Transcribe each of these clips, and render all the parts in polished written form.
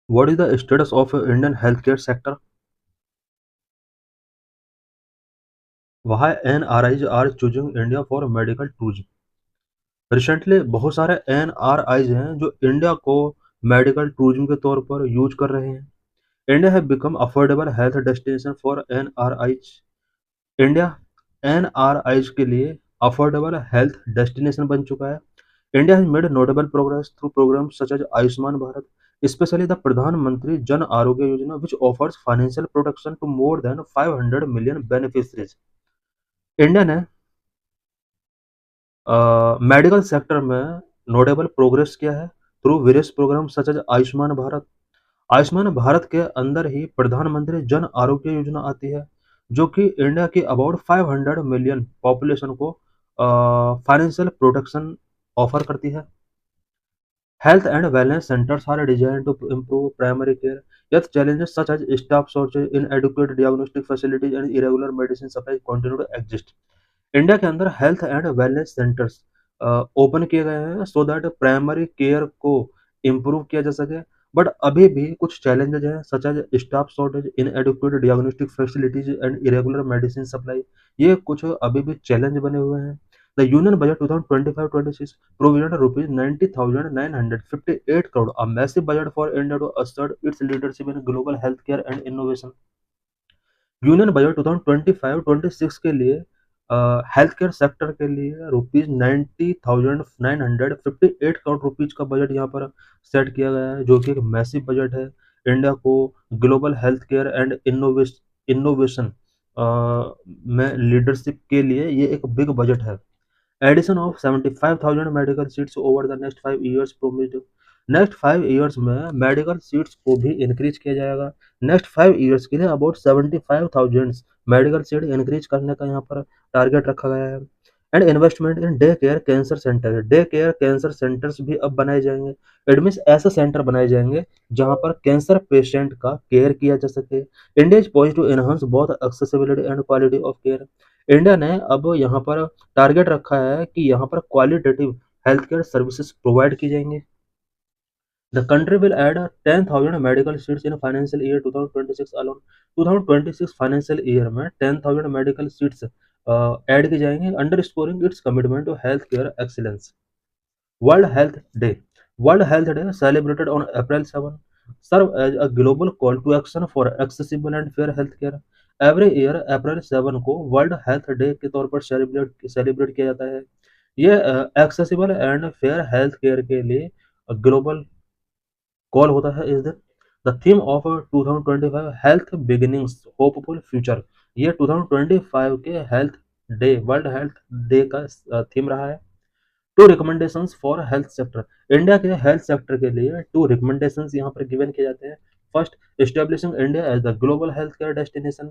What is the status of Indian healthcare sector? Why NRIs are choosing India for medical tourism? Recently बहुत सारे NRIs हैं जो India को medical tourism के तौर पर यूज कर रहे हैं। India have become affordable health destination for NRIs। India NRIs के लिए अफोर्डेबल हेल्थ डेस्टिनेशन बन चुका है। India has made notable progress through programs such as Ayushman Bharat, especially the प्रधानमंत्री Jan Arogya Yojana which offers financial protection to more than 500 million beneficiaries। India ने medical sector में notable progress किया है through various program such as Ayushman Bharat. Ayushman Bharat के अंदर ही प्रधानमंत्री जन आरोग्य योजना आती है, जो कि इंडिया की अबाउट 500 मिलियन पॉपुलेशन को फाइनेंशियल प्रोटेक्शन ऑफर करती है। Health and wellness centers are designed to improve primary care, yet challenges such as staff shortage, inadequate diagnostic facilities, and irregular medicine supply continue to exist। India के अंदर health and wellness centres open किए गए हैं so that primary care को improve किया जा सके, but अभी भी कुछ चैलेंजेज हैं such as staff shortage, inadequate diagnostic facilities and irregular medicine supply. ये कुछ अभी भी चैलेंज बने हुए हैं। The union budget 2025-26 provisioned rupees 90,958 crore, a massive budget for India to assert its leadership in global healthcare and innovation। Union budget 2025-26 के लिए health care sector के लिए रुपीज 90,958 करोड़ रुपीज का बजट यहाँ पर सेट किया गया है, जो कि एक मैसिव बजट है। इंडिया को global health care and innovation में लीडरशिप के लिए ये एक बिग बजट है। Addition of 75,000 medical seats over the next 5 years promised. Next 5 years में मेडिकल सीट्स को भी इंक्रीज किया जाएगा। नेक्स्ट 5 इयर्स के लिए अबाउट 75,000 मेडिकल सीट इंक्रीज करने का यहाँ पर टारगेट रखा गया है। And investment in day care cancer centre, day care cancer centres भी अब बनाए जाएंगे। इट मीन्स ऐसे सेंटर बनाए जाएंगे जहाँ पर कैंसर पेशेंट का केयर किया जा सके। India is poised to enhance both accessibility and quality of care. India ने अब यहाँ पर टारगेट रखा है कि यहाँ पर qualitative health care services provide की जाएंगी। The country will add 10,000 medical seats in financial year 2026 alone. 2026 financial year में 10,000 मेडिकल सीट्स ऐड की जाएंगी, underscoring its commitment to health care excellence. World health day, world health day celebrated on April 7 serve as a global call to action for accessible and fair healthcare। Every year April 7 को world health day के तौर पर celebrate किया जाता है। ये accessible and fair health care के लिए ग्लोबल कॉल होता है इस दिन। The theme of 2025 health beginnings hopeful future. ये 2025 के health day, world health day का थीम रहा है। Two recommendations for health sector, India के हेल्थ सेक्टर के लिए टू रिकमेंडेशंस यहाँ पर गिवन किए जाते हैं। First, establishing India as the global health care destination.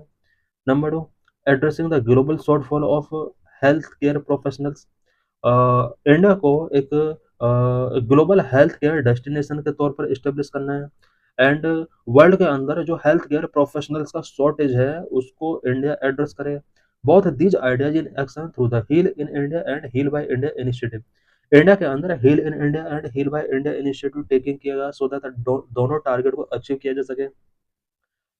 Number two, addressing the global shortfall of health care professionals. India को एक ग्लोबल हेल्थ केयर डेस्टिनेशन के तौर पर इस्टेब्लिश करना है एंड वर्ल्ड के अंदर जो हेल्थ केयर प्रोफेशनल्स का शॉर्टेज है उसको इंडिया एड्रेस करे। Both these ideas in action through the heal in India and heal by India initiative. India के अंदर heal in India and heal by India initiative taking किया गया so that दोनों target को achieve किया जा सके।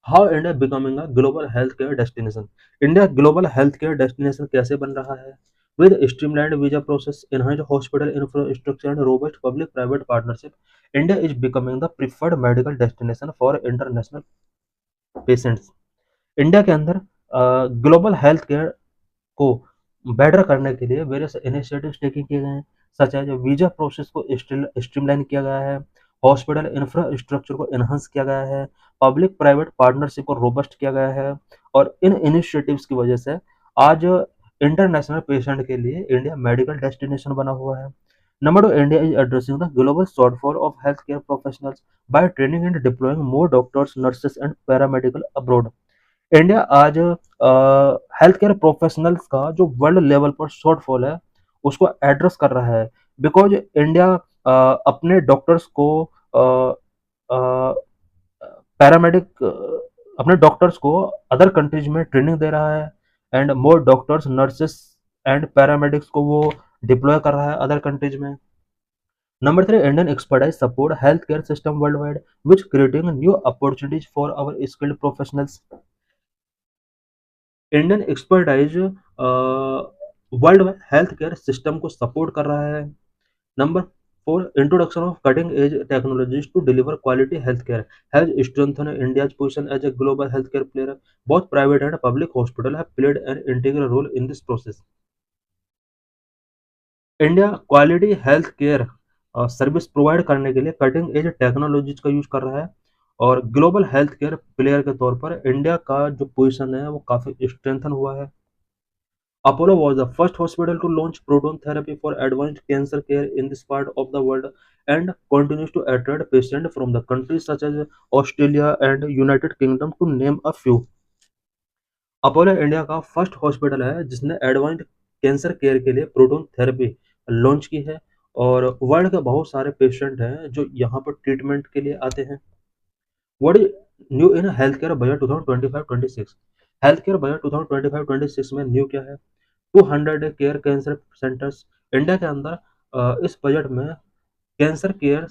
How India becoming a global health care destination, India global health care destination कैसे बन रहा है? With streamlined visa process, enhanced hospital infrastructure and robust public private partnership, India is becoming the preferred medical destination for international patients. India के अंदर global health care को better करने के लिए वेरियस इनिशिएटिव्स टेकिंग किए गए हैं, सच एज वीजा प्रोसेस को स्ट्रीमलाइन किया गया है, हॉस्पिटल इंफ्रास्ट्रक्चर को एनहांस किया गया है, पब्लिक प्राइवेट पार्टनरशिप को रोबस्ट किया गया है। और इन इनिशिएटिव्स की वजह से आज इंटरनेशनल पेशेंट के लिए इंडिया मेडिकल डेस्टिनेशन बना हुआ है। Number two, India is addressing the global shortfall of health care professionals by training and deploying more doctors, nurses and paramedical abroad. India आज हेल्थ केयर प्रोफेशनल्स का जो world level पर shortfall है उसको address कर रहा है, बिकॉज इंडिया अपने डॉक्टर्स को पैरामेडिक अपने डॉक्टर्स को अदर कंट्रीज में ट्रेनिंग दे रहा है and more doctors, nurses and paramedics को वो डिप्लॉय कर रहा है अदर कंट्रीज में। Number three, Indian expertise support healthcare system worldwide, which creating new opportunities for our skilled professionals. Indian expertise world में हेल्थ केयर सिस्टम को support कर रहा है। Number four, introduction of cutting edge technologies to deliver quality health care has strengthen India's position as a global health care player. Both private and public hospital have played an integral role in this process. India quality health care service provide करने के लिए cutting edge technologies का use कर रहा है और global health care player के तौर पर इंडिया का जो पोजीशन है वो काफी स्ट्रेंथन हुआ है। Apollo was the first hospital to launch proton therapy for advanced cancer care in this part of the world and continues to attract patients from the countries such as Australia and United Kingdom to name a few. Apollo India का first hospital है जिसने advanced cancer care के लिए proton therapy launch की है और world के बहुत सारे पेशेंट हैं जो यहाँ पर ट्रीटमेंट के लिए आते हैं। What is new in health care budget 2025-26? Health care budget 2025-26 में न्यू क्या है? 200 केयर कैंसर सेंटर्स इंडिया के अंदर इस बजट में cancer care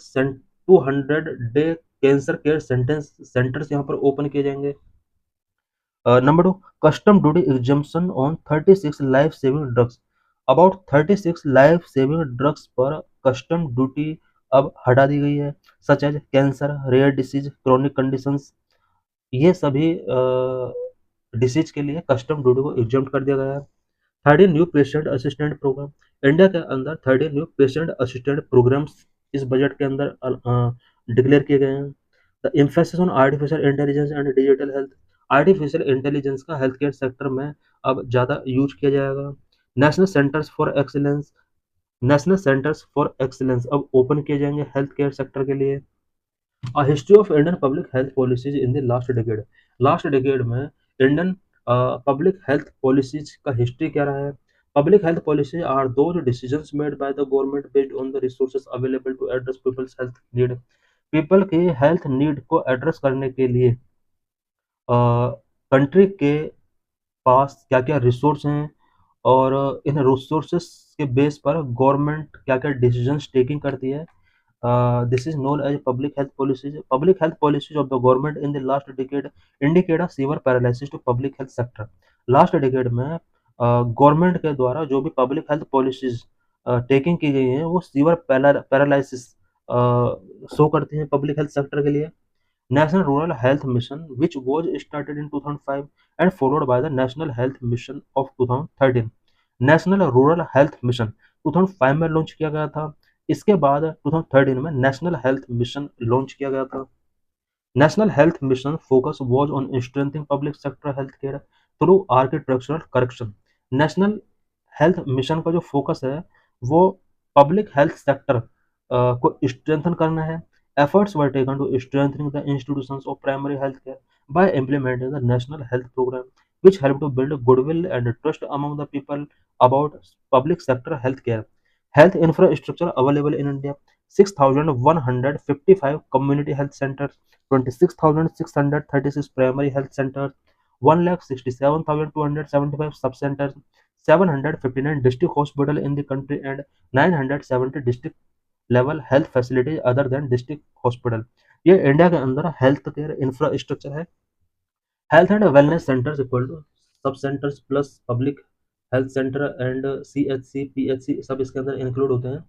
200 cancer care centres यहाँ पर ओपन किए जाएंगे। Number two, custom duty exemption on 36 life saving drugs. About 36 life saving drugs पर कस्टम ड्यूटी अब हटा दी गई है, such as cancer, rare disease, chronic conditions. ये सभी डिसीज के लिए कस्टम ड्यूटी को एग्जम्प्ट कर दिया गया है। 13 new patient assistant program India के अंदर 13 न्यू पेशेंट असिस्टेंट प्रोग्राम्स इस बजट के अंदर डिक्लेयर किए गए हैं। The emphasis on artificial intelligence and digital health. Artificial intelligence का हेल्थ केयर सेक्टर में अब ज़्यादा यूज किया जाएगा। National centres for excellence national centres for excellence अब ओपन किए जाएंगे हेल्थ केयर सेक्टर के लिए। History of Indian public health policies in the last decade में इंडियन पब्लिक हेल्थ पॉलिसीज का हिस्ट्री क्या रहा है? Public health policy are those decisions made by the government based on the resources available to address people's health need. People के health need को address करने के लिए कंट्री के पास क्या क्या रिसोर्स हैं और इन रिसोर्सेस के बेस पर गवर्नमेंट क्या क्या डिसीजंस टेकिंग करती है। This is known as public health policies. Public health policies of the government in the last decade indicate a severe paralysis to public health sector. Last decade में government के द्वारा जो भी public health policies taking की गई हैं वो sewer paralysis show करती हैं पब्लिक हेल्थ सेक्टर के लिए। National Rural Health Mission, which was started in 2005 and followed by the National Health Mission of 2013. National rural health mission 2005 में लॉन्च किया गया था। इसके बाद 2013 में नेशनल हेल्थ मिशन लॉन्च किया गया था। National health mission focus was on strengthening public sector health care through architectural correction. National health mission का जो फोकस है वो पब्लिक हेल्थ सेक्टर को स्ट्रेंथन करना है। Efforts were taken to strengthening the institutions of primary health care by implementing the national health program which help to build goodwill and trust among the people about public sector healthcare. Health infrastructure available in India: 6,155 community health centers, 26,636 primary health centers, 1,67,275 sub-centers, 759 district hospitals in the country, and 970 district level health facilities other than district hospital. ये India के अंदर health care infrastructure है। Health and wellness centres equal to sub centres plus public health centre and CHC PHC सब इसके अंदर include होते हैं।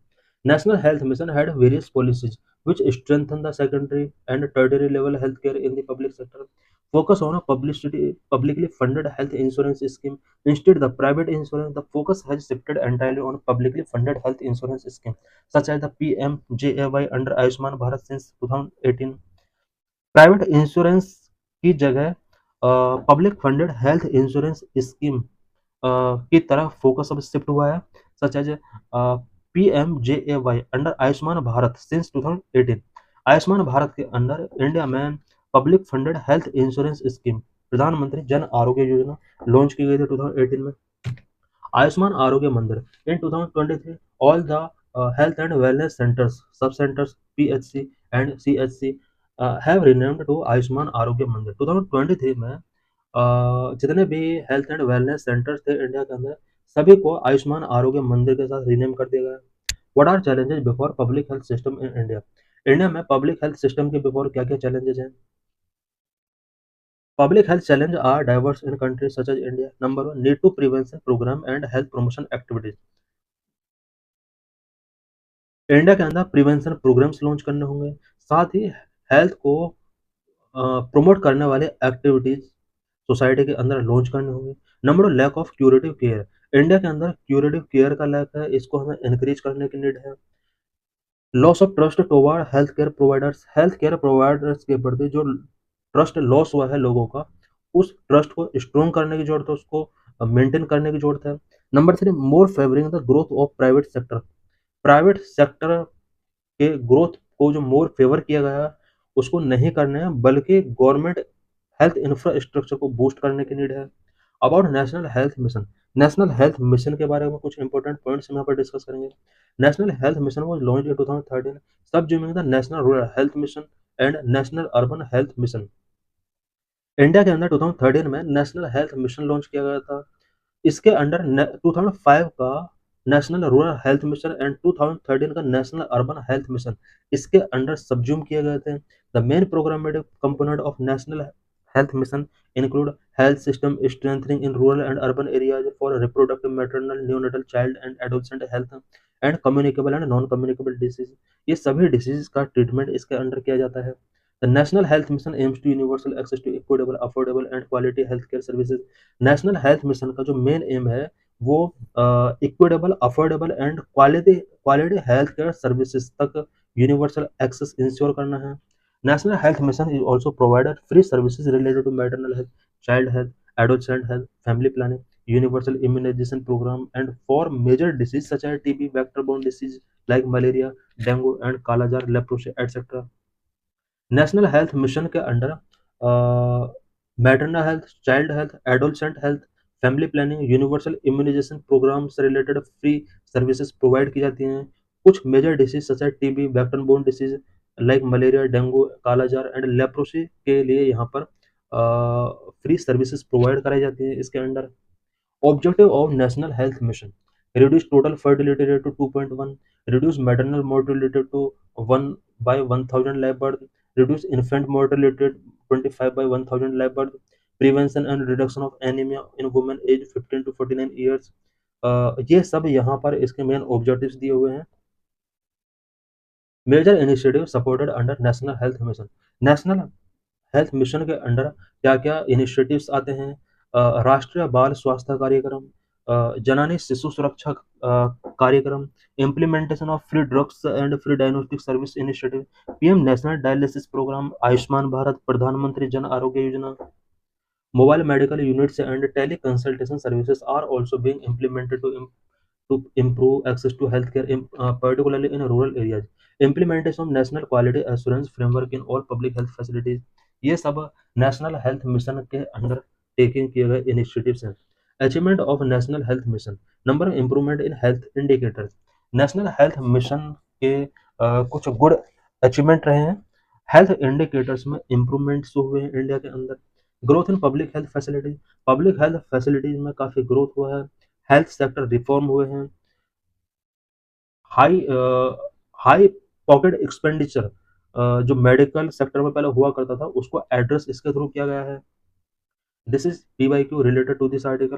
National health mission had various policies which strengthen the secondary and tertiary level healthcare in the public sector. Focus on a publicly funded health insurance scheme. Instead, the private insurance, the focus has shifted entirely on publicly funded health insurance scheme, such as the PMJAY under Ayushman Bharat since 2018. Private insurance की जगह public funded health insurance scheme की तरफ focus अब shift हुआ है, such as PMJAY under Ayushman Bharat since 2018। Ayushman Bharat के under India में public funded health insurance scheme Pradhan Mantri Jan Arogya Yojana launch की गई थी 2018 में। Ayushman Arogya Mandir in 2023 all the health and wellness centres sub centres PHC and CHC have renamed to Ayushman Arogya Mandir. 2023 में जितने भी हेल्थ एंड वेलनेस सेंटर्स थे इंडिया के अंदर सभी को आयुष्मान आरोग्य मंदिर के साथ रिनेम कर दिया गया। What are challenges before public health system in India? India में पब्लिक हेल्थ सिस्टम के बिफोर क्या-क्या चैलेंजेस हैं? Public health challenges are diverse in countries such as India. Number one, need to prevention program and health promotion activities. India के अंदर prevention programmes launch करने होंगे, साथ ही health को प्रमोट करने वाले एक्टिविटीज सोसाइटी के अंदर लॉन्च करने होंगे। Number two, lack of curative care. India के अंदर क्यूरेटिव केयर का लैक है, इसको हमें इंक्रीज करने की नीड है। Loss of trust toward health care providers के प्रति जो ट्रस्ट लॉस हुआ है लोगों का, उस ट्रस्ट को स्ट्रॉन्ग करने की जरूरत है, उसको मेंटेन करने की जरूरत है। Number three, more favouring the growth of private sector. Private sector के ग्रोथ को जो मोर फेवर किया गया है, उसको नहीं करना है, बल्कि गवर्नमेंट हेल्थ इंफ्रास्ट्रक्चर को बूस्ट करने की नीड है। About national health mission, national health mission के बारे में कुछ इंपॉर्टेंट पॉइंट्स हम यहाँ पर डिस्कस करेंगे। National health mission was launched in 2013, subsuming the national rural health mission and national urban health mission. India के अंदर 2013 में नेशनल हेल्थ मिशन लॉन्च किया गया था। इसके अंडर 2005 का national rural health mission and 2013 का नेशनल अर्बन हेल्थ मिशन इसके अंडर सबज्यूम किए गए थे। The main programmatic component of national health mission include health system strengthening in rural and urban areas for reproductive maternal neonatal child and adolescent health and communicable and non communicable disease. ये सभी disease का treatment इसके under किया जाता है। The national health mission aims to universal access to equitable affordable and quality health care services. National health mission का जो main aim है वो equitable affordable and quality quality health care services तक universal access ensure करना है। National health mission is also provided free services related to maternal health, child health, adolescent health, family planning, universal immunization program and for major disease such as TB, vector-borne disease like malaria, dengue and kala jar, leprosy, etc. National health mission के under maternal health, child health, adolescent health, family planning, universal immunisation programme से related free services provide की जाती हैं। कुछ major disease जैसे TB, vector borne disease like malaria, dengue, kala azar and leprosy के लिए यहाँ पर फ्री सर्विसेज प्रोवाइड कराई जाती हैं इसके under. Objective of National Health Mission: reduce total fertility rate to 2.1, reduce maternal mortality to 1 by 1000 live birth, reduce infant mortality rate 25 by 1000 live birth, prevention and reduction of anemia in women aged 15 to 49 years। ये सब यहाँ पर इसके main objectives दिए हुए हैं। Major initiative supported under national health mission. National health mission के under क्या-क्या इनिशिएटिव्स आते हैं? राष्ट्रीय बाल स्वास्थ्य कार्यक्रम, जननी Shishu Suraksha Karyakram, implementation of free drugs and free diagnostic service initiative, PM national dialysis program, Ayushman Bharat, Pradhan Mantri Jan Arogya Yojana. Mobile medical units and teleconsultation services are also being implemented to improve access to healthcare, particularly in rural areas. Implementation of National Quality Assurance Framework in all public health facilities. ये सब national health mission के under taking किए गए initiatives हैं। Achievement of national health mission: number improvement in health indicators. National health mission के कुछ good achievement रहे हैं। हेल्थ इंडिकेटर्स में इम्प्रूवमेंट्स हुए हैं इंडिया के अंदर। Growth in public health facilities में काफ़ी ग्रोथ हुआ है। हेल्थ सेक्टर रिफॉर्म हुए हैं। हाई हाई पॉकेट एक्सपेंडिचर जो मेडिकल सेक्टर में पहले हुआ करता था, उसको एड्रेस इसके थ्रू किया गया है। This is PYQ related to this article.